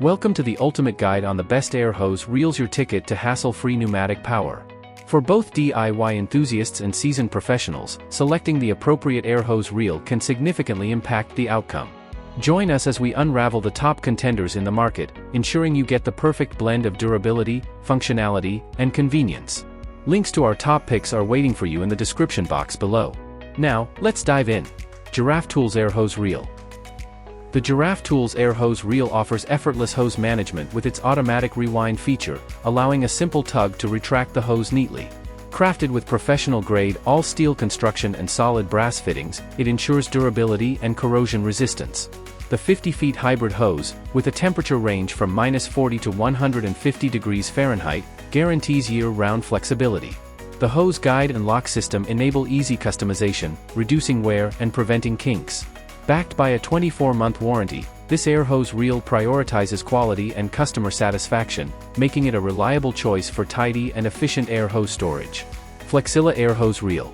Welcome to the ultimate guide on the best air hose reels, your ticket to hassle-free pneumatic power. For both DIY enthusiasts and seasoned professionals, selecting the appropriate air hose reel can significantly impact the outcome. Join us as we unravel the top contenders in the market, ensuring you get the perfect blend of durability, functionality, and convenience. Links to our top picks are waiting for you in the description box below. Now, let's dive in. Giraffe Tools Air Hose Reel. The Giraffe Tools Air Hose Reel offers effortless hose management with its automatic rewind feature, allowing a simple tug to retract the hose neatly. Crafted with professional-grade all-steel construction and solid brass fittings, it ensures durability and corrosion resistance. The 50-feet hybrid hose, with a temperature range from -40 to 150 degrees Fahrenheit, guarantees year-round flexibility. The hose guide and lock system enable easy customization, reducing wear and preventing kinks. Backed by a 24-month warranty, this air hose reel prioritizes quality and customer satisfaction, making it a reliable choice for tidy and efficient air hose storage. Flexzilla Air Hose Reel.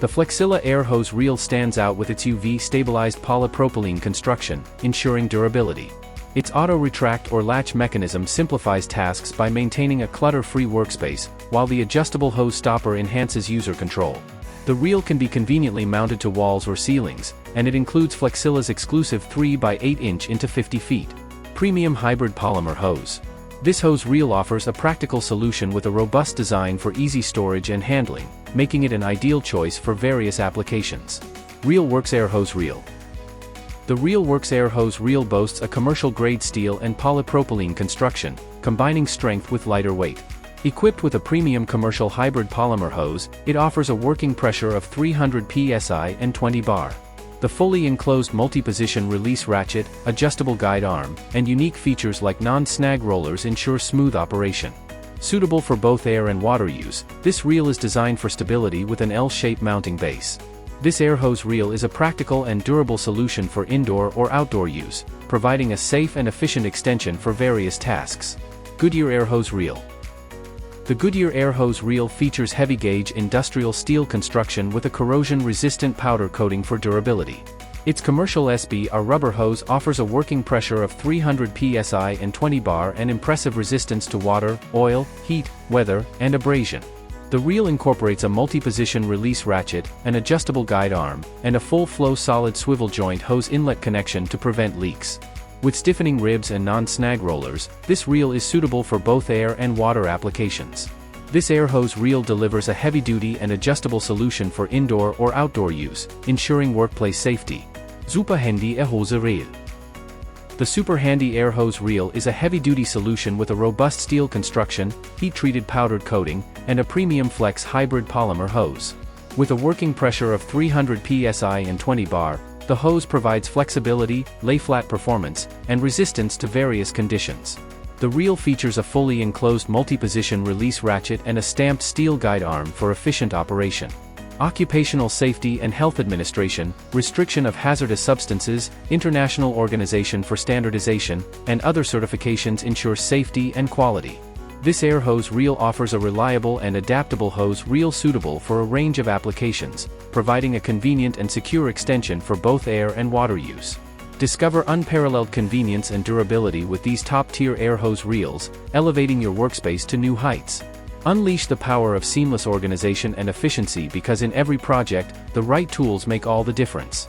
The Flexzilla Air Hose Reel stands out with its UV-stabilized polypropylene construction, ensuring durability. Its auto-retract or latch mechanism simplifies tasks by maintaining a clutter-free workspace, while the adjustable hose stopper enhances user control. The reel can be conveniently mounted to walls or ceilings, and it includes Flexilla's exclusive 3x8" into 50 feet premium hybrid polymer hose. This hose reel offers a practical solution with a robust design for easy storage and handling, making it an ideal choice for various applications. ReelWorks Air Hose Reel. The ReelWorks Air Hose Reel boasts a commercial-grade steel and polypropylene construction, combining strength with lighter weight. Equipped with a premium commercial hybrid polymer hose, it offers a working pressure of 300 psi and 20 bar. The fully enclosed multi-position release ratchet, adjustable guide arm, and unique features like non-snag rollers ensure smooth operation. Suitable for both air and water use, this reel is designed for stability with an L-shaped mounting base. This air hose reel is a practical and durable solution for indoor or outdoor use, providing a safe and efficient extension for various tasks. Goodyear Air Hose Reel. The Goodyear Air Hose Reel features heavy-gauge industrial steel construction with a corrosion-resistant powder coating for durability. Its commercial SBR rubber hose offers a working pressure of 300 psi and 20 bar and impressive resistance to water, oil, heat, weather, and abrasion. The reel incorporates a multi-position release ratchet, an adjustable guide arm, and a full-flow solid swivel joint hose inlet connection to prevent leaks. With stiffening ribs and non-snag rollers, this reel is suitable for both air and water applications. This air hose reel delivers a heavy-duty and adjustable solution for indoor or outdoor use, ensuring workplace safety. Super Handy Air Hose Reel. The Super Handy Air Hose Reel is a heavy-duty solution with a robust steel construction, heat-treated powdered coating, and a premium flex hybrid polymer hose. With a working pressure of 300 psi and 20 bar, the hose provides flexibility, lay-flat performance, and resistance to various conditions. The reel features a fully enclosed multi-position release ratchet and a stamped steel guide arm for efficient operation. Occupational Safety and Health Administration, Restriction of Hazardous Substances, International Organization for Standardization, and other certifications ensure safety and quality. This air hose reel offers a reliable and adaptable hose reel suitable for a range of applications, providing a convenient and secure extension for both air and water use. Discover unparalleled convenience and durability with these top-tier air hose reels, elevating your workspace to new heights. Unleash the power of seamless organization and efficiency, because in every project, the right tools make all the difference.